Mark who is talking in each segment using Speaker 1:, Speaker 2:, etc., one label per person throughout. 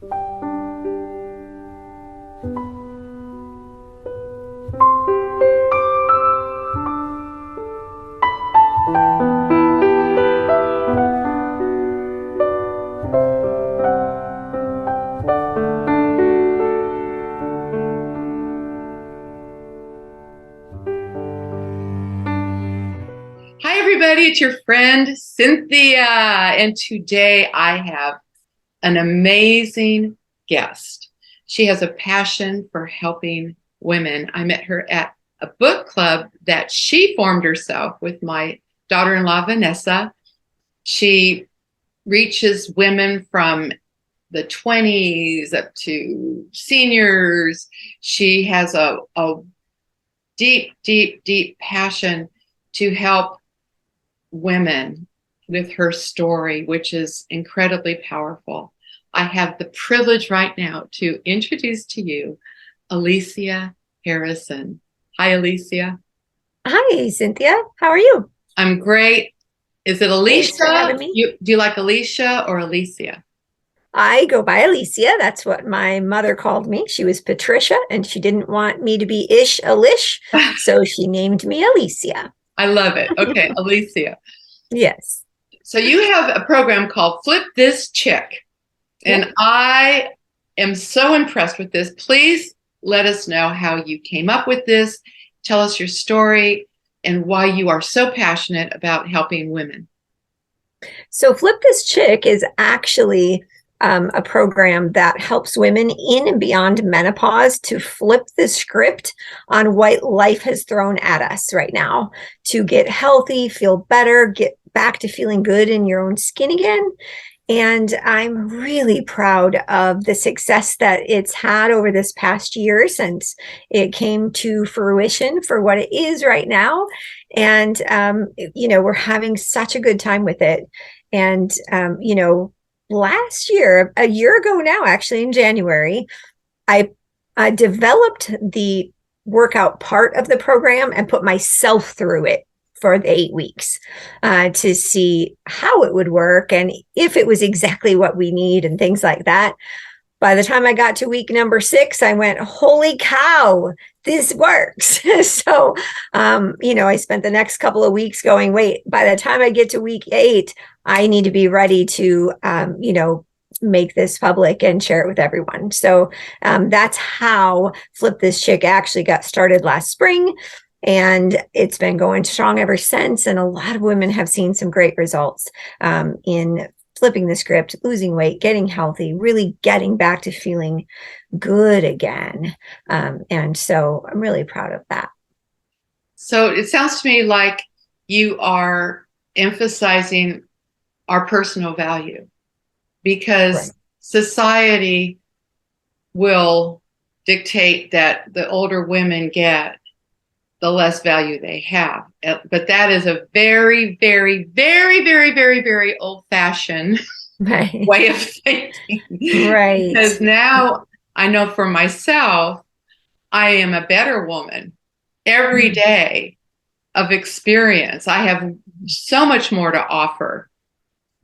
Speaker 1: Hi, everybody. It's your friend, Cynthia. And today I have an amazing guest. She has a passion for helping women. I met her at a book club that she formed herself with my daughter-in-law, Vanessa. She reaches women from the 20s up to seniors. She has a deep, deep, deep passion to help women with her story, which is incredibly powerful. I have the privilege right now to introduce to you Alicia Harrison. Hi, Alicia.
Speaker 2: Hi, Cynthia. How are you?
Speaker 1: I'm great. Is it
Speaker 2: Thanks for
Speaker 1: Alicia?
Speaker 2: having me.
Speaker 1: Do you like Alicia or Alicia?
Speaker 2: I go by Alicia. That's what my mother called me. She was Patricia, and she didn't want me to be Alish, so she named me Alicia.
Speaker 1: I love it. Okay, Alicia.
Speaker 2: Yes.
Speaker 1: So you have a program called Flip This Chick,
Speaker 2: Yep.
Speaker 1: and I am so impressed with this. Please let us know how you came up with this. Tell us your story and why you are so passionate about helping women.
Speaker 2: So, Flip This Chick is actually a program that helps women in and beyond menopause to flip the script on what life has thrown at us right now, to get healthy, feel better, get back to feeling good in your own skin again. And I'm really proud of the success that it's had over this past year since it came to fruition for what it is right now. And, we're having such a good time with it. And, last year, a year ago now, actually in January, I developed the workout part of the program and put myself through it for the 8 weeks to see how it would work and if it was exactly what we need and things like that. By the time I got to week number 6, I went, holy cow, this works. So, I spent the next couple of weeks going, wait, by the time I get to week 8, I need to be ready to, make this public and share it with everyone. So that's how Flip This Chick actually got started last spring. And it's been going strong ever since. And a lot of women have seen some great results in flipping the script, losing weight, getting healthy, really getting back to feeling good again. And so I'm really proud of that.
Speaker 1: So it sounds to me like you are emphasizing our personal value
Speaker 2: Right.
Speaker 1: because society will dictate that the older women get, the less value they have. But that is a very, very, very, very, very, very old-fashioned
Speaker 2: Right.
Speaker 1: way of thinking.
Speaker 2: Right.
Speaker 1: Because now I know for myself, I am a better woman every day of experience. I have so much more to offer.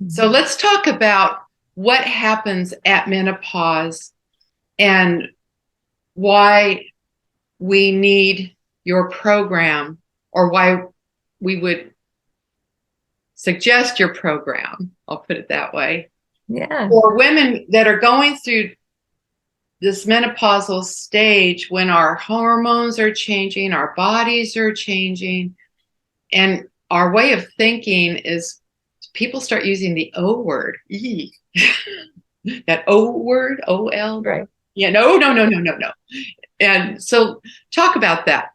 Speaker 1: So let's talk about what happens at menopause and why we need your program, or why we would suggest your program. I'll put it that way.
Speaker 2: Yeah.
Speaker 1: For women that are going through this menopausal stage when our hormones are changing, our bodies are changing, and our way of thinking is people start using the O word. That O word, O-L.
Speaker 2: Right.
Speaker 1: Yeah, no, no, no, no, no, no. And so talk about that.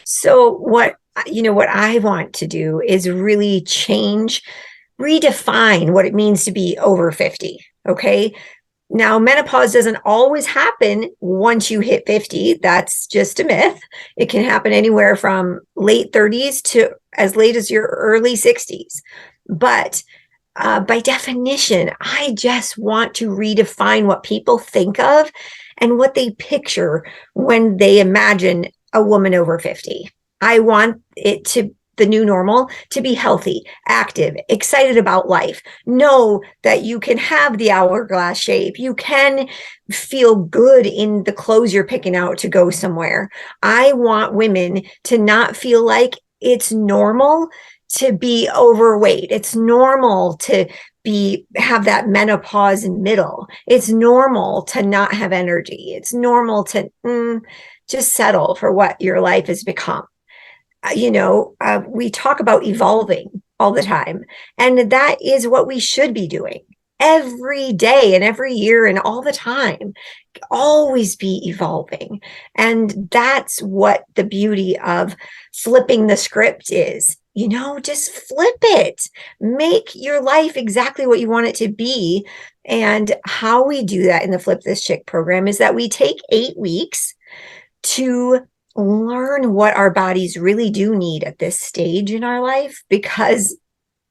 Speaker 2: So what I want to do is really redefine what it means to be over 50. Okay. Now, menopause doesn't always happen once you hit 50. That's just a myth. It can happen anywhere from late 30s to as late as your early 60s. But by definition, I just want to redefine what people think of and what they picture when they imagine a woman over 50. I want it to the new normal to be healthy, active, excited about life. Know that you can have the hourglass shape. You can feel good in the clothes you're picking out to go somewhere. I want women to not feel like it's normal to be overweight. It's normal to have that menopause in middle. It's normal to not have energy. It's normal to just settle for what your life has become. We talk about evolving all the time, and that is what we should be doing every day and every year and all the time. Always be evolving. And that's what the beauty of flipping the script is. Just flip it. Make your life exactly what you want it to be. And how we do that in the Flip This Chick program is that we take 8 weeks to learn what our bodies really do need at this stage in our life, because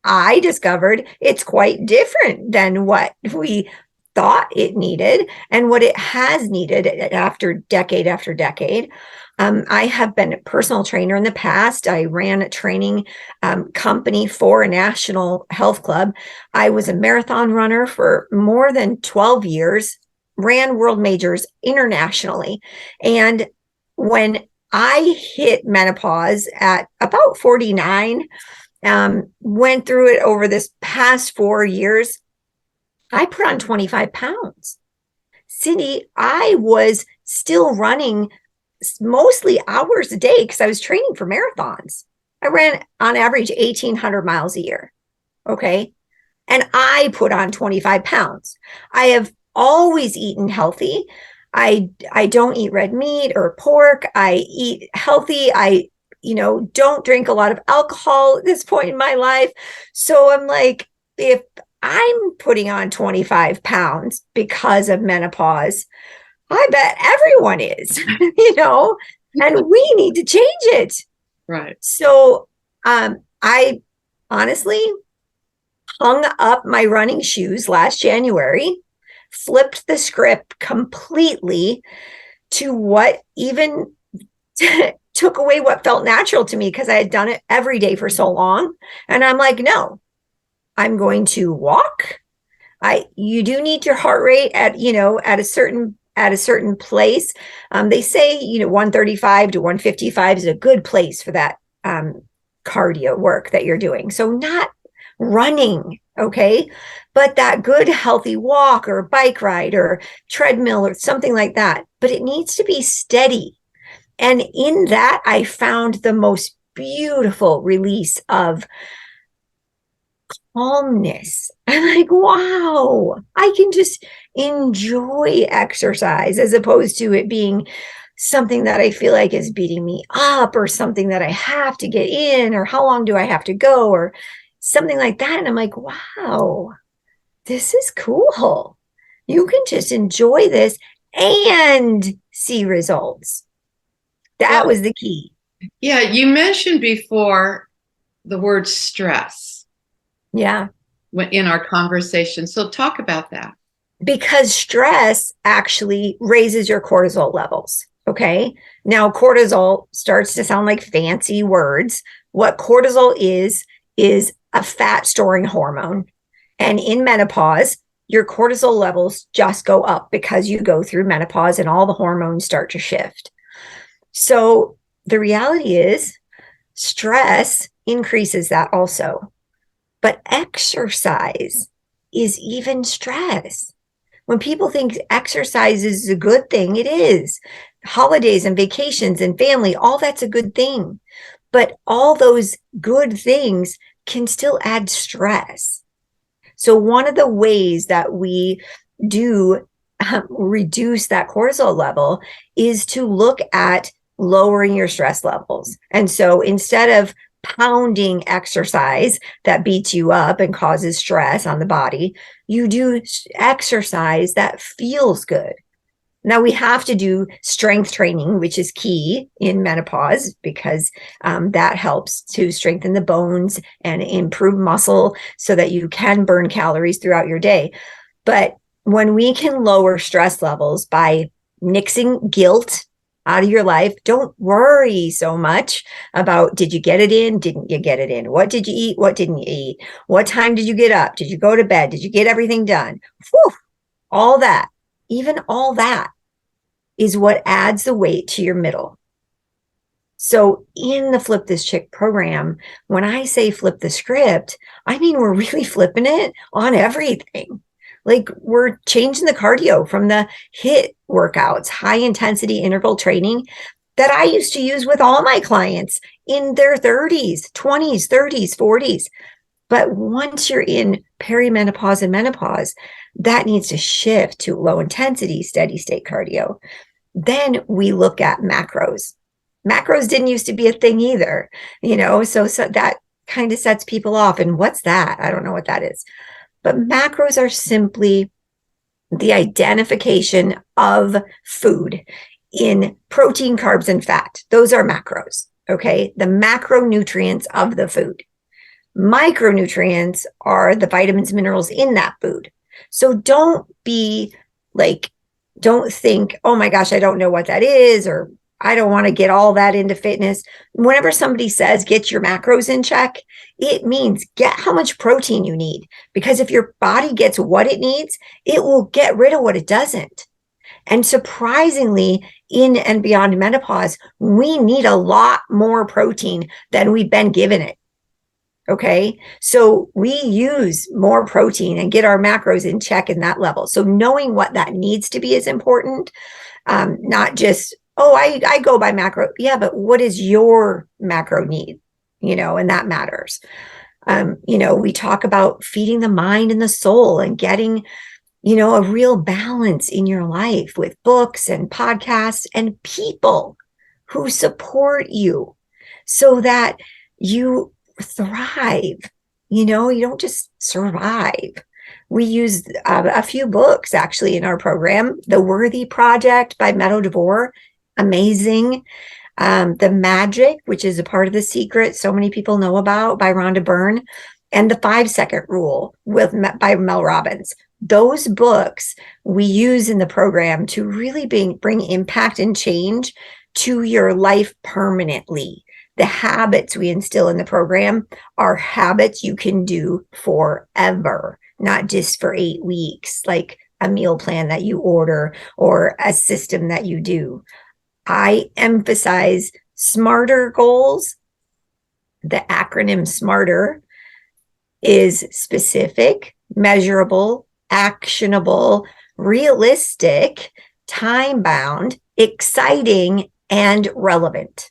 Speaker 2: I discovered it's quite different than what we thought it needed and what it has needed after decade after decade. I have been a personal trainer in the past. I ran a training company for a national health club. I was a marathon runner for more than 12 years, ran world majors internationally. And when I hit menopause at about 49, went through it over this past 4 years, I put on 25 pounds. Cindy, I was still running mostly hours a day because I was training for marathons. I ran on average 1,800 miles a year. Okay. And I put on 25 pounds. I have always eaten healthy. I don't eat red meat or pork. I eat healthy. I don't drink a lot of alcohol at this point in my life. So I'm like, if I'm putting on 25 pounds because of menopause, I bet everyone is, and we need to change it.
Speaker 1: Right.
Speaker 2: So I honestly hung up my running shoes last January, flipped the script completely to what even took away what felt natural to me, because I had done it every day for so long. And I'm like, no, I'm going to walk. You do need your heart rate at a certain place. They say 135 to 155 is a good place for that cardio work that you're doing. So not running, okay, but that good healthy walk or bike ride or treadmill or something like that. But it needs to be steady. And in that, I found the most beautiful release of calmness. I'm like, wow, I can just enjoy exercise as opposed to it being something that I feel like is beating me up, or something that I have to get in, or how long do I have to go, or something like that. And I'm like, wow, this is cool. You can just enjoy this and see results. That was the key.
Speaker 1: Yeah, you mentioned before the word stress.
Speaker 2: Yeah.
Speaker 1: In our conversation. So talk about that.
Speaker 2: Because stress actually raises your cortisol levels. Okay. Now, cortisol starts to sound like fancy words. What cortisol is a fat storing hormone. And in menopause, your cortisol levels just go up because you go through menopause and all the hormones start to shift. So the reality is stress increases that also. But exercise is even stress. When people think exercise is a good thing, it is. Holidays and vacations and family, all that's a good thing. But all those good things can still add stress. So one of the ways that we do reduce that cortisol level is to look at lowering your stress levels. And so instead of pounding exercise that beats you up and causes stress on the body, you do exercise that feels good. Now we have to do strength training, which is key in menopause, because that helps to strengthen the bones and improve muscle so that you can burn calories throughout your day. But when we can lower stress levels by nixing guilt out of your life. Don't worry so much about, did you get it in? Didn't you get it in? What did you eat? What didn't you eat? What time did you get up? Did you go to bed? Did you get everything done? Whew, all that, even all that is what adds the weight to your middle. So in the Flip This Chick program, when I say flip the script, I mean, we're really flipping it on everything. Like, we're changing the cardio from the HIIT workouts, high intensity interval training, that I used to use with all my clients in their 30s, 20s, 30s, 40s. But once you're in perimenopause and menopause, that needs to shift to low intensity, steady state cardio. Then we look at macros. Macros didn't used to be a thing either, so that kind of sets people off. And what's that? I don't know what that is. But macros are simply the identification of food in protein, carbs, and fat. Those are macros, okay? The macronutrients of the food. Micronutrients are the vitamins, minerals in that food. So don't think, oh my gosh, I don't know what that is, or I don't want to get all that into fitness. Whenever somebody says get your macros in check, it means get how much protein you need. Because if your body gets what it needs, it will get rid of what it doesn't. And surprisingly, in and beyond menopause, we need a lot more protein than we've been given it. Okay, so we use more protein and get our macros in check in that level. So knowing what that needs to be is important, not just, oh, I go by macro. Yeah, but what is your macro need? And that matters. We talk about feeding the mind and the soul and getting, a real balance in your life with books and podcasts and people who support you so that you thrive. You don't just survive. We use a few books actually in our program. The Worthy Project by Meadow DeVore, amazing. The Magic, which is a part of The Secret so many people know about, by Rhonda Byrne, and The 5-Second Rule by Mel Robbins. Those books we use in the program to really bring impact and change to your life permanently. The habits we instill in the program are habits you can do forever, not just for 8 weeks, like a meal plan that you order or a system that you do. I emphasize SMARTER goals. The acronym SMARTER is specific, measurable, actionable, realistic, time-bound, exciting, and relevant.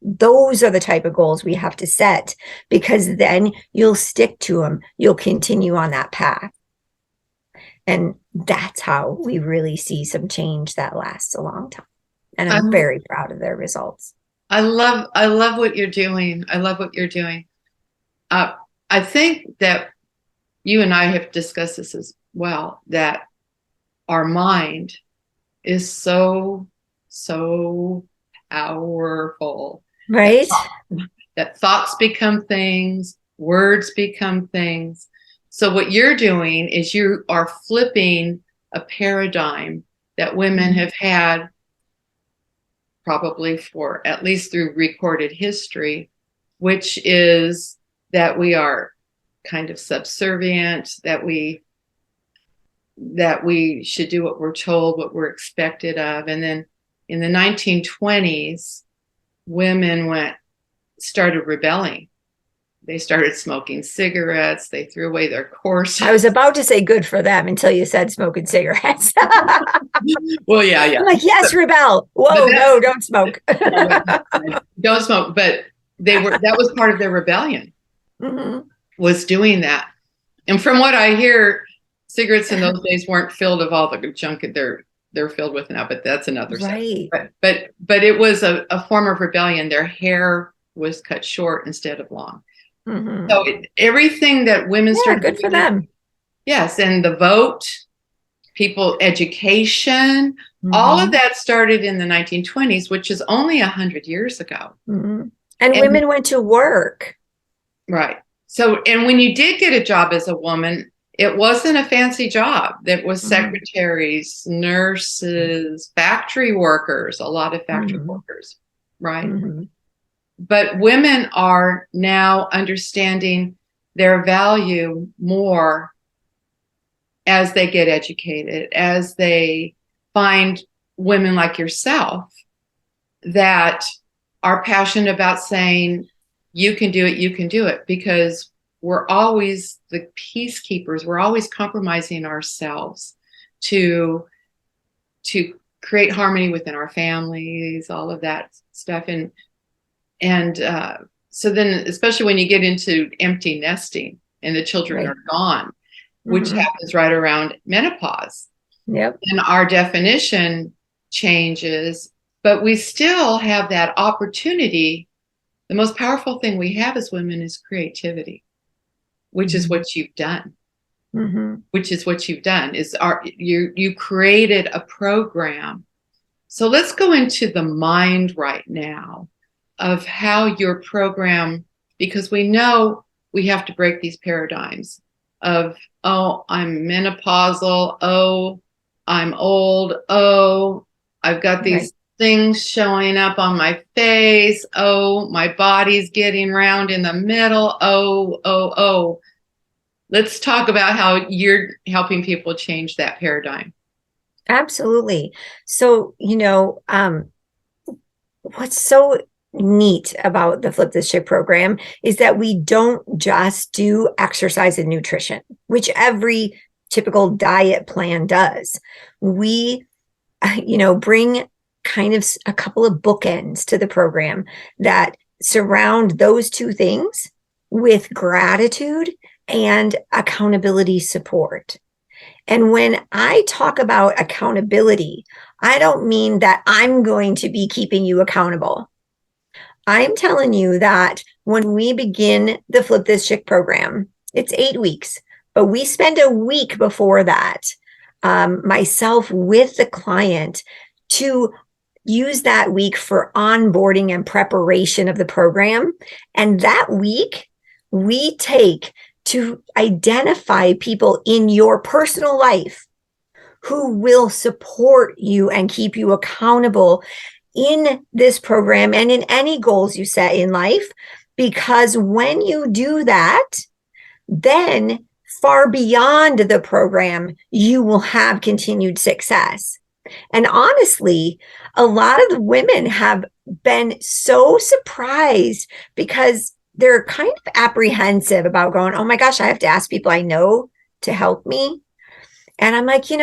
Speaker 2: Those are the type of goals we have to set, because then you'll stick to them. You'll continue on that path. And that's how we really see some change that lasts a long time. And I'm very proud of their results.
Speaker 1: I love what you're doing. I love what you're doing. I think that you and I have discussed this as well, that our mind is so powerful.
Speaker 2: Right?
Speaker 1: That thoughts become things, words become things. So what you're doing is you are flipping a paradigm that women have had probably for at least through recorded history, which is that we are kind of subservient, that we should do what we're told, what we're expected of. And then in the 1920s, women started rebelling. They started smoking cigarettes. They threw away their corsets.
Speaker 2: I was about to say good for them until you said smoking cigarettes.
Speaker 1: Well, yeah.
Speaker 2: I'm like, yes, rebel. Whoa, no, don't smoke.
Speaker 1: Don't smoke. But that was part of their rebellion, was doing that. And from what I hear, cigarettes in those days weren't filled with all the junk they're filled with now, but that's another
Speaker 2: right.
Speaker 1: subject. But it was a form of rebellion. Their hair was cut short instead of long. So everything that women started
Speaker 2: good for them.
Speaker 1: Yes, and the vote, people, education, all of that started in the 1920s, which is only 100 years ago.
Speaker 2: And women went to work.
Speaker 1: Right. So, and when you did get a job as a woman, it wasn't a fancy job. It was
Speaker 2: Mhm.
Speaker 1: secretaries, nurses, factory workers, a lot of factory
Speaker 2: Mhm.
Speaker 1: workers, right?
Speaker 2: Mhm.
Speaker 1: But women are now understanding their value more as they get educated, as they find women like yourself that are passionate about saying, you can do it, you can do it, because we're always the peacekeepers. We're always compromising ourselves to create harmony within our families, all of that stuff. And so then, especially when you get into empty nesting and the children
Speaker 2: Right.
Speaker 1: are gone, which
Speaker 2: Mhm.
Speaker 1: happens right around menopause,
Speaker 2: Yep.
Speaker 1: and our definition changes, but we still have that opportunity. The most powerful thing we have as women is creativity, which is
Speaker 2: Mhm.
Speaker 1: what you've done.
Speaker 2: Mhm.
Speaker 1: Which is what you've done is you created a program. So let's go into the mind right now of how your program, because we know we have to break these paradigms of, oh, I'm menopausal, oh, I'm old, oh, I've got
Speaker 2: Right.
Speaker 1: these things showing up on my face, oh, my body's getting round in the middle, oh, oh, oh. Let's talk about how you're helping people change that paradigm.
Speaker 2: Absolutely. So, what's so neat about the Flip This Shit program is that we don't just do exercise and nutrition, which every typical diet plan does. We, bring kind of a couple of bookends to the program that surround those two things with gratitude and accountability support. And when I talk about accountability, I don't mean that I'm going to be keeping you accountable. I'm telling you that when we begin the Flip This Chick program, it's 8 weeks, but we spend a week before that, myself with the client, to use that week for onboarding and preparation of the program. And that week, we take to identify people in your personal life who will support you and keep you accountable in this program and in any goals you set in life. Because when you do that, then far beyond the program, you will have continued success. And honestly, a lot of the women have been so surprised because they're kind of apprehensive about going, oh my gosh, I have to ask people I know to help me. And I'm like, you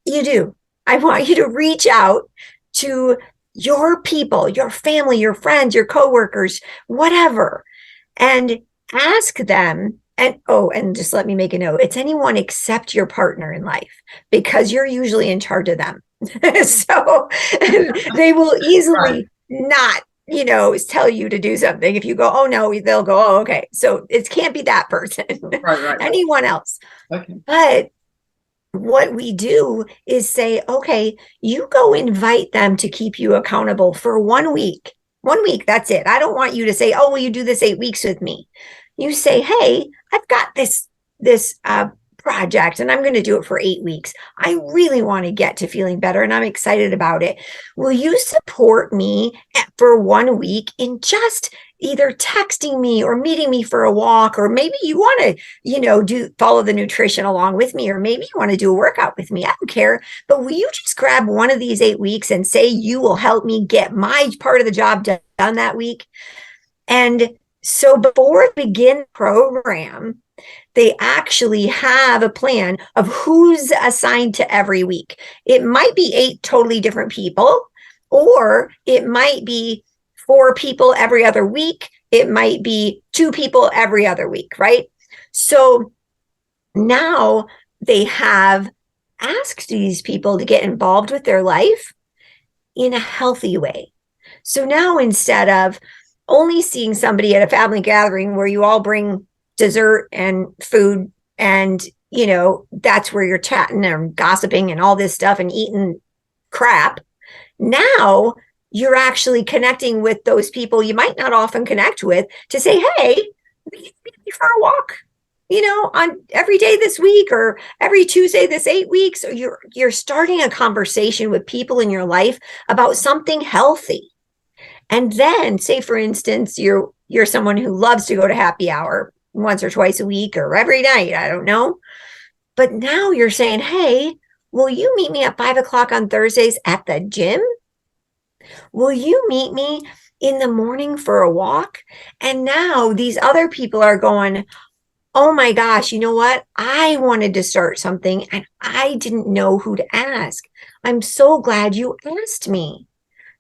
Speaker 2: do. I want you to reach out to your people, your family, your friends, your coworkers, whatever, and ask them. And oh, and just let me make a note. It's anyone except your partner in life, because you're usually in charge of them. So they will
Speaker 1: Right,
Speaker 2: easily not, tell you to do something. If you go, oh no, they'll go, oh, okay. So it can't be that person,
Speaker 1: right.
Speaker 2: anyone else.
Speaker 1: Okay.
Speaker 2: But what we do is say, okay, you go invite them to keep you accountable for 1 week. 1 week, that's it. I don't want you to say, oh, will you do this 8 weeks with me? You say, hey, I've got this project and I'm going to do it for 8 weeks. I really want to get to feeling better and I'm excited about it. Will you support me for 1 week in just either texting me or meeting me for a walk, or maybe you want to do follow the nutrition along with me, or maybe you want to do a workout with me. I don't care. But will you just grab one of these 8 weeks and say you will help me get my part of the job done that week? And so before we begin the program, they actually have a plan of who's assigned to every week. It might be 8 totally different people, or it might be 4 people every other week. It might be 2 people every other week, right? So now they have asked these people to get involved with their life in a healthy way. So now instead of only seeing somebody at a family gathering where you all bring dessert and food and that's where you're chatting and gossiping and all this stuff and eating crap, now you're actually connecting with those people you might not often connect with to say, hey, we can meet for a walk. on every day this week or every Tuesday this 8 weeks, or you're starting a conversation with people in your life about something healthy. And then say, for instance, you're someone who loves to go to happy hour once or twice a week or every night, I don't know. But now you're saying, hey, will you meet me at 5 o'clock on Thursdays at the gym? Will you meet me in the morning for a walk? And now these other people are going, oh my gosh, you know what? I wanted to start something and I didn't know who to ask. I'm so glad you asked me.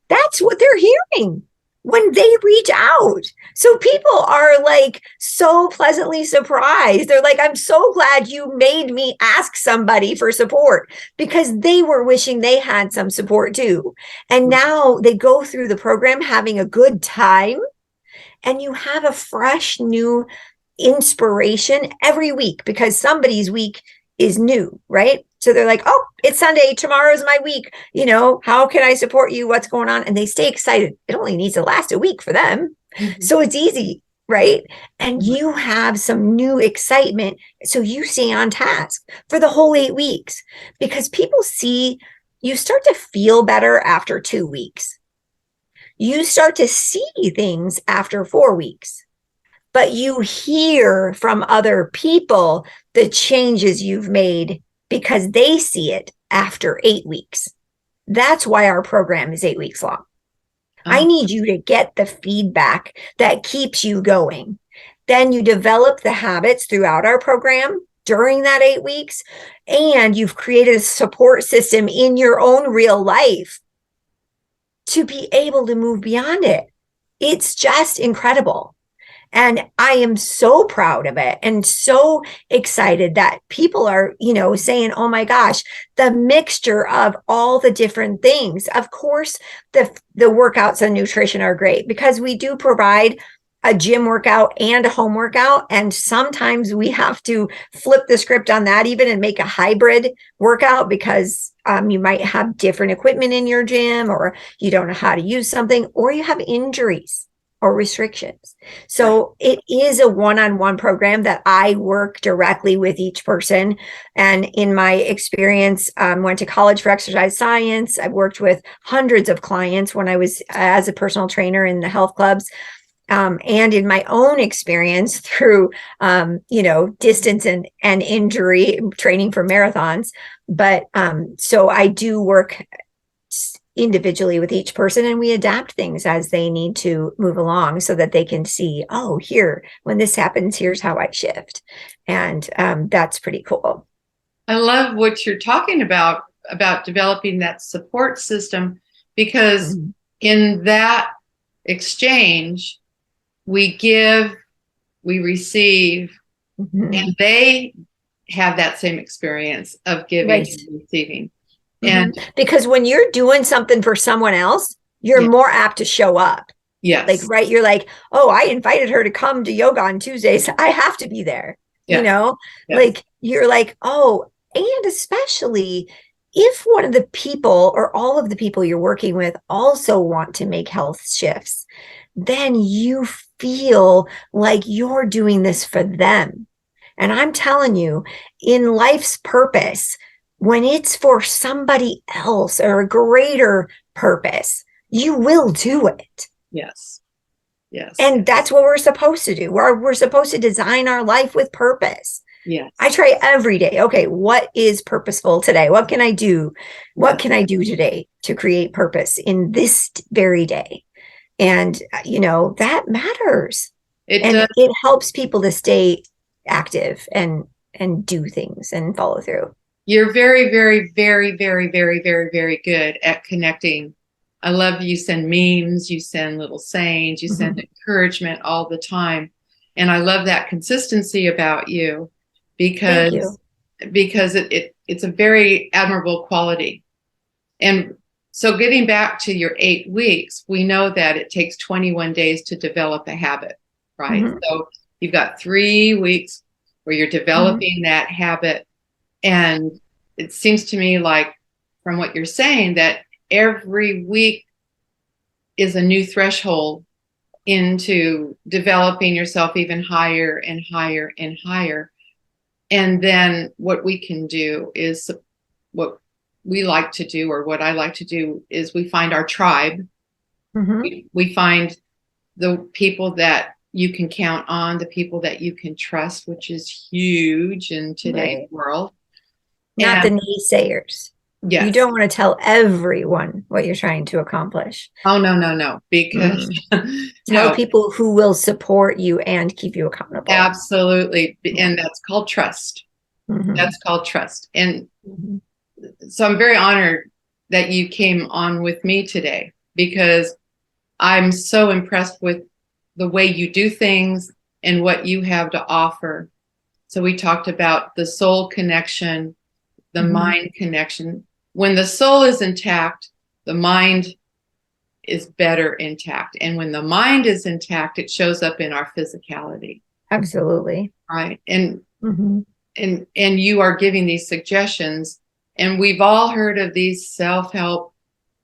Speaker 2: That's what they're hearing when they reach out. So people are like so pleasantly surprised. They're like, I'm so glad you made me ask somebody for support, because they were wishing they had some support too. And now they go through the program having a good time, and you have a fresh new inspiration every week because somebody's week is new, right? So they're like, oh, it's Sunday. Tomorrow's my week. How can I support you? What's going on? And they stay excited. It only needs to last a week for them. Mm-hmm. So it's easy, right? And you have some new excitement. So you stay on task for the whole 8 weeks, because people see you start to feel better after 2 weeks. You start to see things after 4 weeks. But you hear from other people the changes you've made because they see it after 8 weeks. That's why our program is 8 weeks long. I need you to get the feedback that keeps you going. Then you develop the habits throughout our program during that 8 weeks, and you've created a support system in your own real life to be able to move beyond it. It's just incredible. And I am so proud of it and so excited that people are, saying, oh my gosh, the mixture of all the different things. Of course, the workouts and nutrition are great because we do provide a gym workout and a home workout. And sometimes we have to flip the script on that even and make a hybrid workout because you might have different equipment in your gym, or you don't know how to use something, or you have injuries or restrictions. So it is a one-on-one program that I work directly with each person. And in my experience, went to college for exercise science. I've worked with hundreds of clients when I was as a personal trainer in the health clubs. And in my own experience through, distance and injury training for marathons. But so I do work individually with each person, and we adapt things as they need to move along so that they can see, oh, here, when this happens, here's how I shift. And that's pretty cool.
Speaker 1: I love what you're talking about developing that support system, because in that exchange, we give, we receive, and they have that same experience of giving and receiving. And
Speaker 2: because when you're doing something for someone else, you're more apt to show up.
Speaker 1: Yes.
Speaker 2: Like, right. You're like, oh, I invited her to come to yoga on Tuesdays. I have to be there. Like you're like, oh, and especially if one of the people or all of the people you're working with also want to make health shifts, then you feel like you're doing this for them. And I'm telling you, in life's purpose, when it's for somebody else or a greater purpose, you will do it.
Speaker 1: Yes. Yes.
Speaker 2: And that's what we're supposed to do. We're supposed to design our life with purpose.
Speaker 1: Yes.
Speaker 2: I try every day. Okay, what is purposeful today? What can I do? What can I do today to create purpose in this very day? And, that matters. It helps people to stay active and do things and follow through.
Speaker 1: You're very, very, very, very, very, very, very good at connecting. I love you send memes, you send little sayings, you send encouragement all the time. And I love that consistency about you because it's a very admirable quality. And so getting back to your 8 weeks, we know that it takes 21 days to develop a habit, right? So you've got 3 weeks where you're developing that habit. And it seems to me like, from what you're saying, that every week is a new threshold into developing yourself even higher and higher and higher. And then what we can do is what we like to do, or what I like to do, is we find our tribe. We find the people that you can count on, the people that you can trust, which is huge in today's world.
Speaker 2: Not the naysayers.
Speaker 1: Yes.
Speaker 2: You don't want to tell everyone what you're trying to accomplish.
Speaker 1: Oh, no. Because
Speaker 2: tell people who will support you and keep you accountable.
Speaker 1: Absolutely. And that's called trust. That's called trust. And so I'm very honored that you came on with me today, because I'm so impressed with the way you do things and what you have to offer. So we talked about the soul connection, the mind connection. When the soul is intact, the mind is better intact. And when the mind is intact, it shows up in our physicality.
Speaker 2: Absolutely.
Speaker 1: Right. And you are giving these suggestions, and we've all heard of these self-help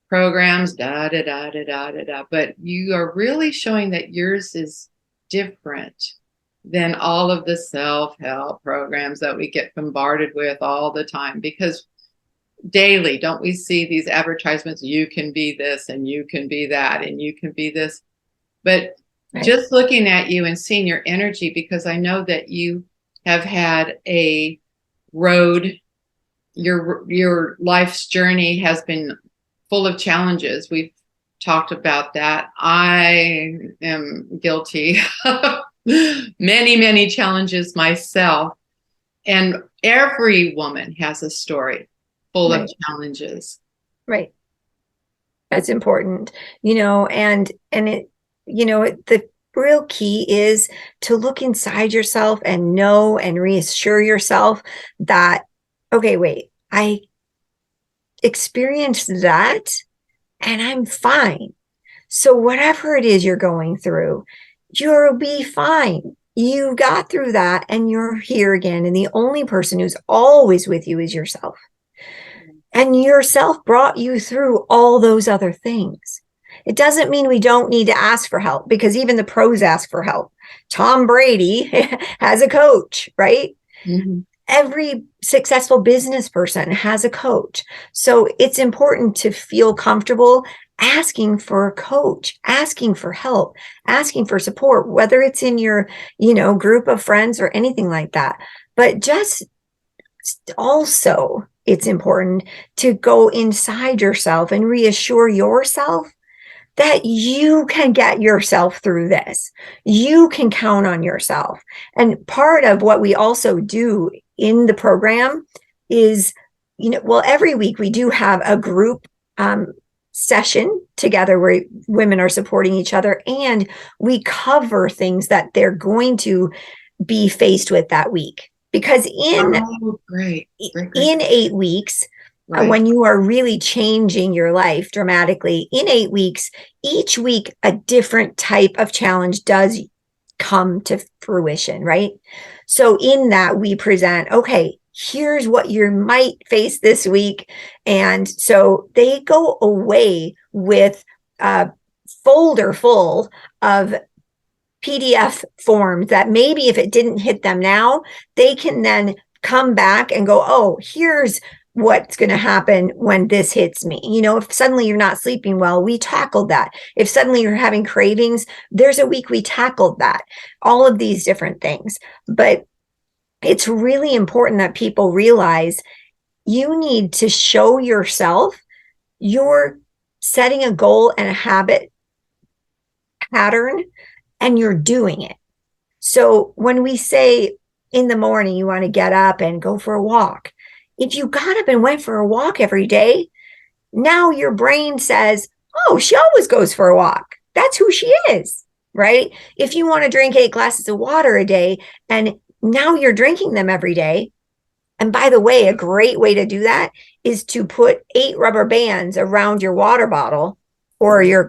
Speaker 1: programs, but you are really showing that yours is different than all of the self-help programs that we get bombarded with all the time. Because daily, don't we see these advertisements? You can be this, and you can be that, and you can be this. But just looking at you and seeing your energy, because I know that you have had a road, your life's journey has been full of challenges. We've talked about that. I am guilty of many challenges myself. And every woman has a story full of challenges.
Speaker 2: Right. That's important, and it, the real key is to look inside yourself and know and reassure yourself that, okay, wait, I experienced that and I'm fine. So whatever it is you're going through, you'll be fine. You got through that and you're here again. And the only person who's always with you is yourself. And yourself brought you through all those other things. It doesn't mean we don't need to ask for help, because even the pros ask for help. Tom Brady has a coach, right? Every successful business person has a coach. So it's important to feel comfortable asking for a coach, asking for help, asking for support, whether it's in your, group of friends or anything like that. But just also, it's important to go inside yourself and reassure yourself that you can get yourself through this. You can count on yourself. And part of what we also do in the program is, every week we do have a group session together where women are supporting each other, and we cover things that they're going to be faced with that week. Because in 8 weeks, when you are really changing your life dramatically, in 8 weeks, each week, a different type of challenge does come to fruition, right? So in that, we present, okay, here's what you might face this week. And so they go away with a folder full of PDF forms that maybe if it didn't hit them now, they can then come back and go, oh, here's what's going to happen when this hits me. If suddenly you're not sleeping well, we tackled that. If suddenly you're having cravings, there's a week we tackled that. All of these different things. But it's really important that people realize you need to show yourself you're setting a goal and a habit pattern, and you're doing it. So when we say in the morning, you want to get up and go for a walk, if you got up and went for a walk every day, now your brain says, oh, she always goes for a walk. That's who she is, right? If you want to drink 8 glasses of water a day, and now you're drinking them every day. And by the way, a great way to do that is to put 8 rubber bands around your water bottle or your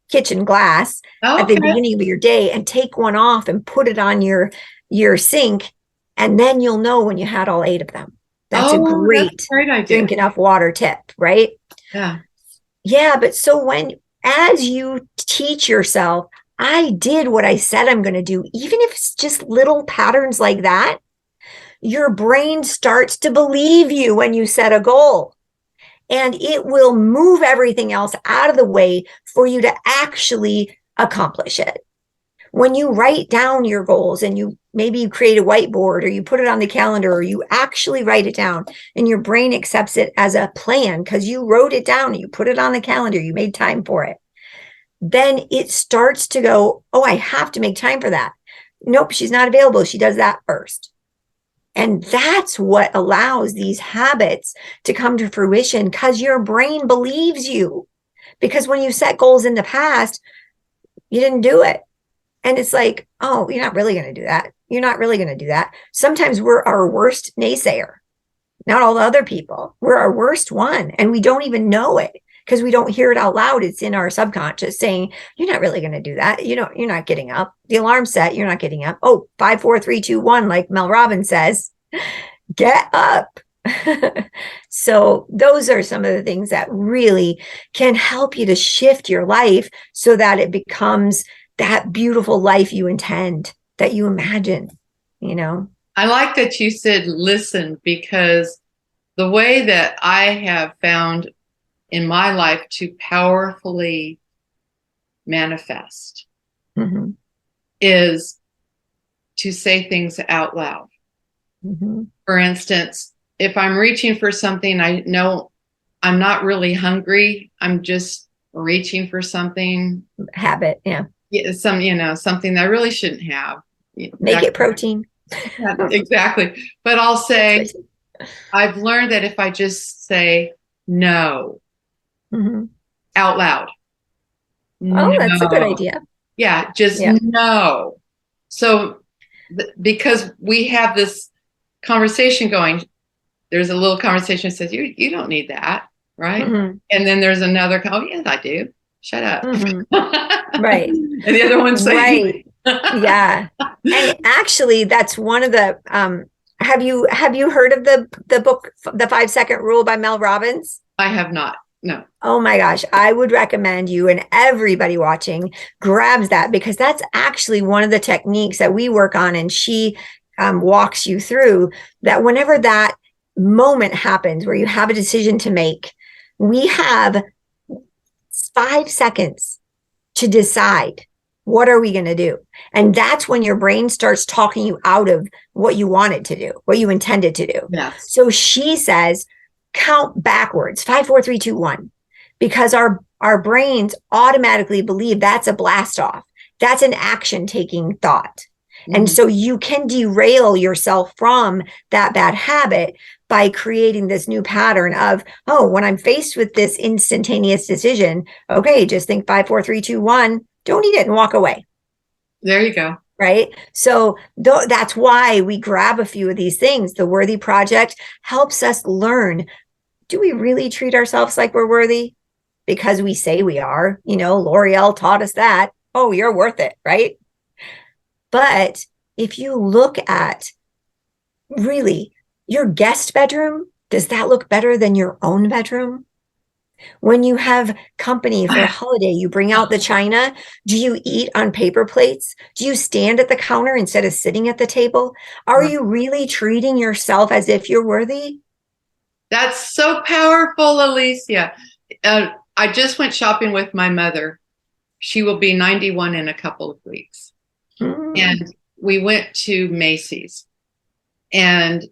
Speaker 2: kitchen glass at the beginning of your day, and take one off and put it on your sink. And then you'll know when you had all 8 of them. That's a great idea. Drink enough water tip, right? Yeah. But so as you teach yourself, I did what I said I'm going to do, even if it's just little patterns like that, your brain starts to believe you when you set a goal. And it will move everything else out of the way for you to actually accomplish it. When you write down your goals and maybe you create a whiteboard or you put it on the calendar or you actually write it down and your brain accepts it as a plan because you wrote it down, you put it on the calendar, you made time for it, then it starts to go, oh, I have to make time for that. Nope, she's not available. She does that first. And that's what allows these habits to come to fruition because your brain believes you. Because when you set goals in the past, you didn't do it. And it's like, oh, you're not really going to do that. You're not really going to do that. Sometimes we're our worst naysayer, not all the other people. We're our worst one. And we don't even know it because we don't hear it out loud. It's in our subconscious saying, you're not really going to do that. You're not getting up. The alarm's set. You're not getting up. Oh, 5, 4, 3, 2, 1, like Mel Robbins says, get up. So those are some of the things that really can help you to shift your life so that it becomes that beautiful life you intend, that you imagine,
Speaker 1: I like that you said listen, because the way that I have found in my life to powerfully manifest
Speaker 2: mm-hmm.
Speaker 1: is to say things out loud.
Speaker 2: Mm-hmm.
Speaker 1: For instance, if I'm reaching for something, I know I'm not really hungry. I'm just reaching for something.
Speaker 2: Habit, yeah.
Speaker 1: Something that I really shouldn't have.
Speaker 2: Make it protein.
Speaker 1: Yeah, exactly. But I'll say, I've learned that if I just say no
Speaker 2: mm-hmm.
Speaker 1: out loud.
Speaker 2: Oh, that's a good idea.
Speaker 1: Yeah, just no. So because we have this conversation going, there's a little conversation that says, you don't need that, right?
Speaker 2: Mm-hmm.
Speaker 1: And then there's another, oh, yes, I do. Shut up.
Speaker 2: Mm-hmm. Right.
Speaker 1: And the other one's saying,
Speaker 2: right. Yeah. And actually, that's one of the, have you heard of the book, The 5-Second Rule by Mel Robbins?
Speaker 1: I have not. No.
Speaker 2: Oh my gosh. I would recommend you and everybody watching grabs that, because that's actually one of the techniques that we work on. And she walks you through that. Whenever that moment happens where you have a decision to make, we have 5 seconds to decide, what are we going to do? And that's when your brain starts talking you out of what you wanted to do, what you intended to do.
Speaker 1: Yes.
Speaker 2: So she says, count backwards, 5, 4, 3, 2, 1, because our brains automatically believe that's a blast off. That's an action taking thought. Mm-hmm. And so you can derail yourself from that bad habit by creating this new pattern of, oh, when I'm faced with this instantaneous decision, okay, just think 5, 4, 3, 2, 1, don't eat it and walk away.
Speaker 1: There you go.
Speaker 2: Right. So that's why we grab a few of these things. The Worthy Project helps us learn, do we really treat ourselves like we're worthy? Because we say we are. L'Oreal taught us that. Oh, you're worth it, right? But if you look at really your guest bedroom, does that look better than your own bedroom? When you have company for a holiday, you bring out the china. Do you eat on paper plates? Do you stand at the counter instead of sitting at the table? Are you really treating yourself as if you're worthy?
Speaker 1: That's so powerful, Alicia. I just went shopping with my mother. She will be 91 in a couple of weeks. Mm. And we went to Macy's. And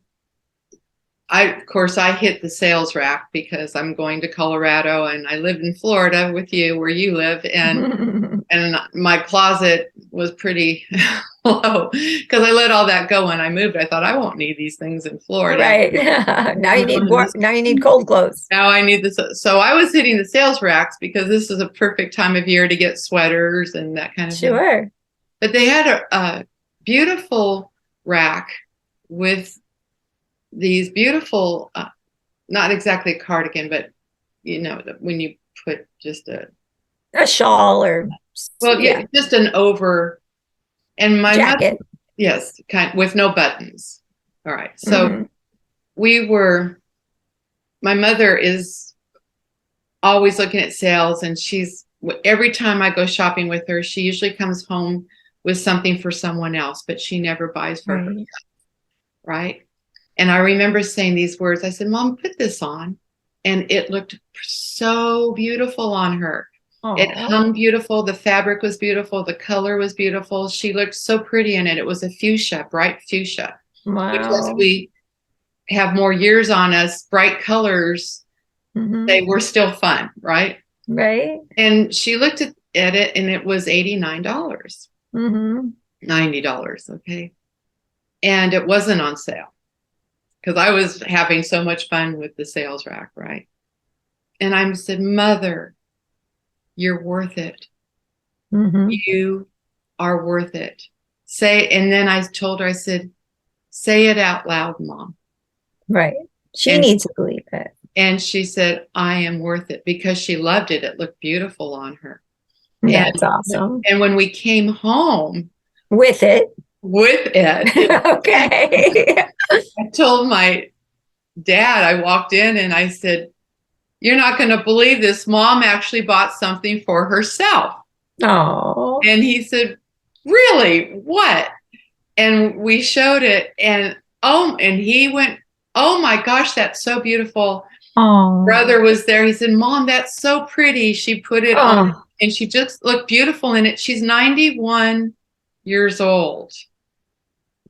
Speaker 1: of course, I hit the sales rack because I'm going to Colorado and I live in Florida with you where you live. And my closet was pretty low because I let all that go when I moved. I thought I won't need these things in Florida.
Speaker 2: Right. Now you need cold clothes.
Speaker 1: Now I need this. So I was hitting the sales racks because this is a perfect time of year to get sweaters and that kind of thing.
Speaker 2: Sure.
Speaker 1: But they had a beautiful rack with these beautiful, not exactly a cardigan, but when you put just a
Speaker 2: shawl or
Speaker 1: just an over, and my
Speaker 2: jacket.
Speaker 1: Mother, yes, with no buttons. All right, so my mother is always looking at sales, and every time I go shopping with her, she usually comes home with something for someone else, but she never buys for herself, right? And I remember saying these words. I said, Mom, put this on. And it looked so beautiful on her. It
Speaker 2: Oh,
Speaker 1: hung beautiful. The fabric was beautiful. The color was beautiful. She looked so pretty in it. It was a fuchsia, bright fuchsia, which as
Speaker 2: wow.
Speaker 1: we have more years on us, bright colors, they were still fun, right?
Speaker 2: Right.
Speaker 1: And she looked at it and it was $89, $90, okay? And it wasn't on sale because I was having so much fun with the sales rack, right? And I said, Mother, you're worth it. You are worth it. And then I told her, I said, say it out loud, Mom.
Speaker 2: Right. She needs to believe it.
Speaker 1: And she said, I am worth it, because she loved it. It looked beautiful on her.
Speaker 2: That's awesome.
Speaker 1: And when we came home
Speaker 2: with it,
Speaker 1: okay. I told my dad, I walked in and I said, you're not going to believe this. Mom actually bought something for herself.
Speaker 2: Oh.
Speaker 1: And he said, really? What? And we showed it, and he went, oh my gosh, that's so beautiful.
Speaker 2: Oh.
Speaker 1: Brother was there. He said, Mom, that's so pretty. She put it on and she just looked beautiful in it. She's 91 years old.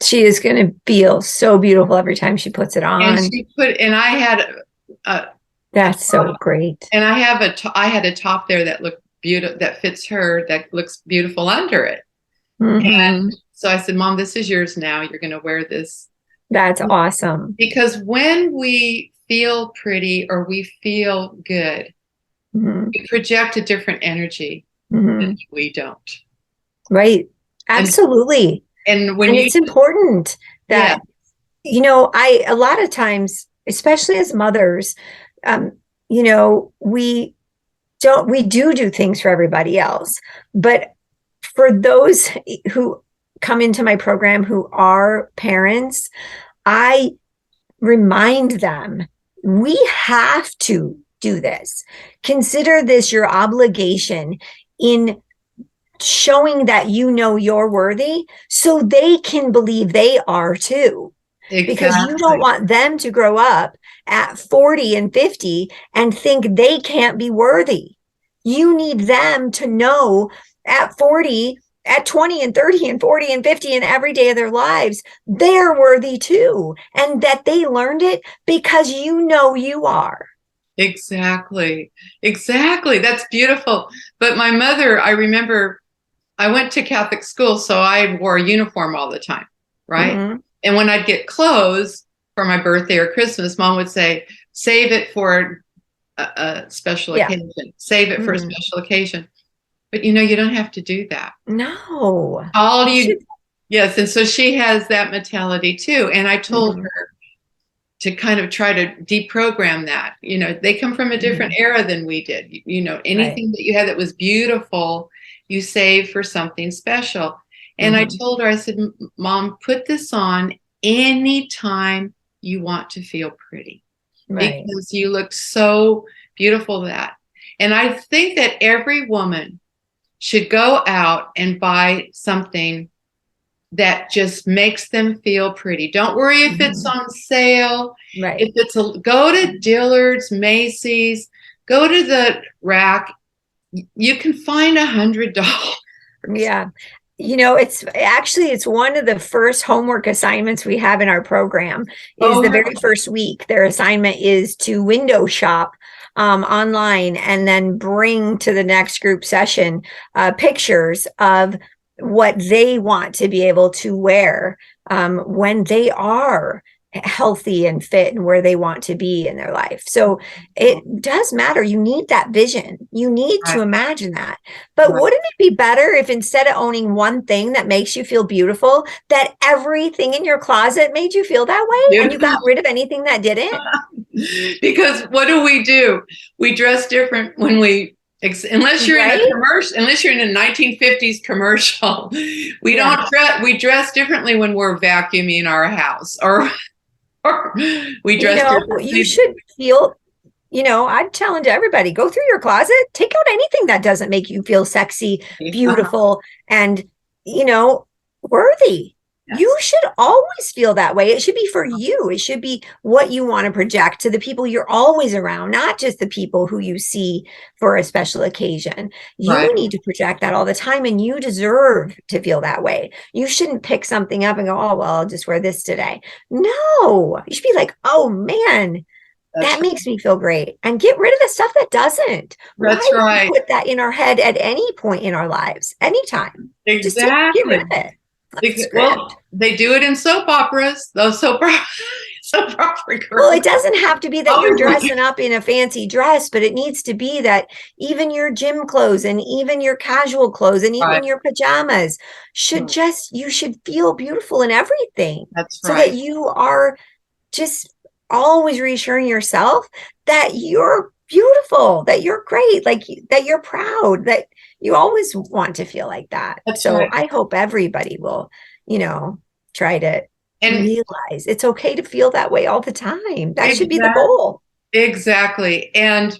Speaker 2: She is going to feel so beautiful every time she puts it on.
Speaker 1: And I had
Speaker 2: that's so great.
Speaker 1: And I had a top there that looked beautiful, that fits her, that looks beautiful under it. And so I said, Mom, this is yours now. You're going to wear this.
Speaker 2: That's awesome.
Speaker 1: Because when we feel pretty or we feel good, we project a different energy than we don't.
Speaker 2: Right. Absolutely.
Speaker 1: And
Speaker 2: it's important that, a lot of times, especially as mothers, we do things for everybody else. But for those who come into my program who are parents, I remind them, we have to do this. Consider this your obligation in showing that you're worthy, so they can believe they are too. Exactly. Because you don't want them to grow up at 40 and 50 and think they can't be worthy. You need them to know at 40, at 20 and 30 and 40 and 50 and every day of their lives, they're worthy too. And that they learned it because you are.
Speaker 1: Exactly. That's beautiful. But my mother, I remember I went to Catholic school, so I wore a uniform all the time, right? And when I'd get clothes for my birthday or Christmas, Mom would say, save it for a special occasion. Save it for a special occasion. But you don't have to do that.
Speaker 2: No.
Speaker 1: Yes. And so she has that mentality too. And I told her to kind of try to deprogram that. They come from a different era than we did. Anything that you had that was beautiful, you save for something special. And I told her, I said, Mom, put this on anytime you want to feel pretty. Right. Because you look so beautiful that. And I think that every woman should go out and buy something that just makes them feel pretty. Don't worry if it's on sale.
Speaker 2: Right.
Speaker 1: If it's go to Dillard's, Macy's, go to the rack. You can find $100.
Speaker 2: Yeah. It's one of the first homework assignments we have in our program is the very first week. Their assignment is to window shop online and then bring to the next group session pictures of what they want to be able to wear when they are healthy and fit and where they want to be in their life. So it does matter. You need that vision. You need to imagine that. But wouldn't it be better if instead of owning one thing that makes you feel beautiful, that everything in your closet made you feel that way and you got rid of anything that didn't?
Speaker 1: Because what do? We dress different when unless you're in a commercial, unless you're in a 1950s commercial, we dress differently when we're vacuuming our house or we dress differently.
Speaker 2: You should feel, I'm telling to everybody, go through your closet, take out anything that doesn't make you feel sexy, beautiful, and, worthy. You should always feel that way. It should be for you. It should be what you want to project to the people you're always around, not just the people who you see for a special occasion. You
Speaker 1: Right.
Speaker 2: need to project that all the time, and you deserve to feel that way. You shouldn't pick something up and go, oh, well, I'll just wear this today. No, you should be like, oh man,
Speaker 1: That's
Speaker 2: that makes me feel great. And get rid of the stuff that doesn't. Why
Speaker 1: that's
Speaker 2: would
Speaker 1: right.
Speaker 2: we put that in our head at any point in our lives? Anytime. Just get rid
Speaker 1: Exactly.
Speaker 2: of it.
Speaker 1: Well, they do it in soap operas. Those soap opera
Speaker 2: Well,
Speaker 1: girls.
Speaker 2: it doesn't have to be that you're
Speaker 1: Always
Speaker 2: dressing up in a fancy dress, but it needs to be that even your gym clothes and even your casual clothes and
Speaker 1: right.
Speaker 2: even your pajamas should you should feel beautiful in everything.
Speaker 1: That's
Speaker 2: So that
Speaker 1: right.
Speaker 2: you are just always reassuring yourself that you're beautiful, that you're great, like that you're proud, that you always want to feel like that.
Speaker 1: That's
Speaker 2: So
Speaker 1: right.
Speaker 2: I hope everybody will, try to
Speaker 1: And
Speaker 2: realize it's okay to feel that way all the time. That should be the
Speaker 1: exactly,
Speaker 2: goal.
Speaker 1: exactly. And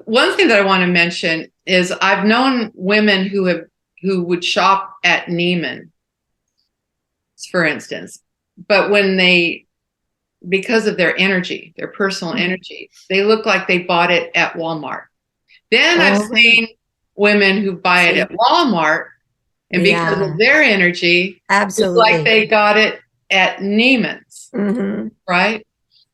Speaker 1: one thing that I want to mention is I've known women who would shop at Neiman, for instance, but because of their energy, their personal energy, they look like they bought it at Walmart. Then I've
Speaker 2: Oh,
Speaker 1: seen women who buy it at Walmart, and because
Speaker 2: yeah,
Speaker 1: of their energy, look like
Speaker 2: absolutely.
Speaker 1: they got it at Neiman's,
Speaker 2: Hmm.
Speaker 1: right?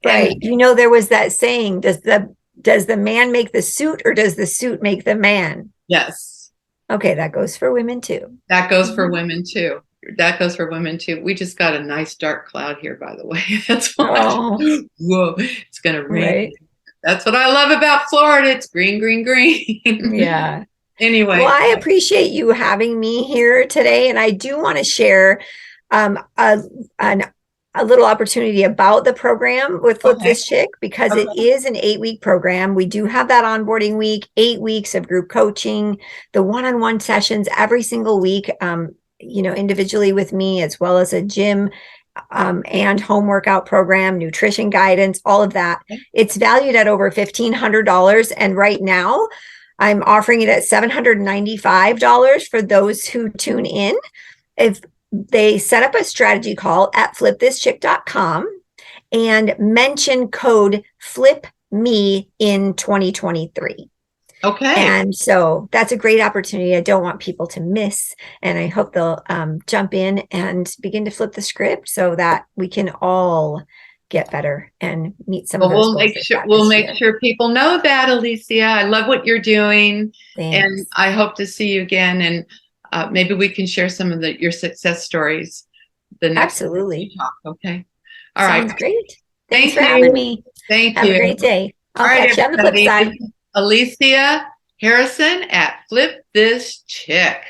Speaker 1: And
Speaker 2: Right. There was that saying, does the man make the suit or does the suit make the man?
Speaker 1: yes,
Speaker 2: Okay, that goes for women too.
Speaker 1: that goes for
Speaker 2: Mhm.
Speaker 1: women too. That goes for women too. We just got a nice dark cloud here, by the way. That's why.
Speaker 2: Oh,
Speaker 1: Whoa, it's gonna rain.
Speaker 2: right.
Speaker 1: That's what I love about Florida. It's green, green, green.
Speaker 2: Yeah. Well,
Speaker 1: Anyway,
Speaker 2: I appreciate you having me here today, and I do want to share um, a, an, a little opportunity about the program with Flip
Speaker 1: okay,
Speaker 2: This Chick because it
Speaker 1: okay,
Speaker 2: is an 8-week program. We do have that onboarding week, 8 weeks of group coaching, the one-on-one sessions every single week, individually with me, as well as a gym and home workout program, nutrition guidance, all of that. It's valued at over $1,500. And right now, I'm offering it at $795 for those who tune in. If they set up a strategy call at flipthischick.com and mention code FLIPME in 2023.
Speaker 1: okay.
Speaker 2: And so that's a great opportunity I don't want people to miss. And I hope they'll jump in and begin to flip the script so that we can all get better and meet some
Speaker 1: Well,
Speaker 2: of those goals they've got
Speaker 1: we'll
Speaker 2: this
Speaker 1: make
Speaker 2: year.
Speaker 1: sure people know that, Alicia. I love what you're doing, and
Speaker 2: Thanks.
Speaker 1: I hope to see you again. And maybe we can share some of your success stories the next time we
Speaker 2: Absolutely.
Speaker 1: talk. Okay. All right.
Speaker 2: Sounds great. Thanks
Speaker 1: Thank
Speaker 2: for having
Speaker 1: you.
Speaker 2: me.
Speaker 1: Thank
Speaker 2: Have a
Speaker 1: you.
Speaker 2: great day.
Speaker 1: All
Speaker 2: I'll
Speaker 1: right,
Speaker 2: catch you on the flip
Speaker 1: everybody.
Speaker 2: side.
Speaker 1: This is Alicia Harrison at Flip This Chick.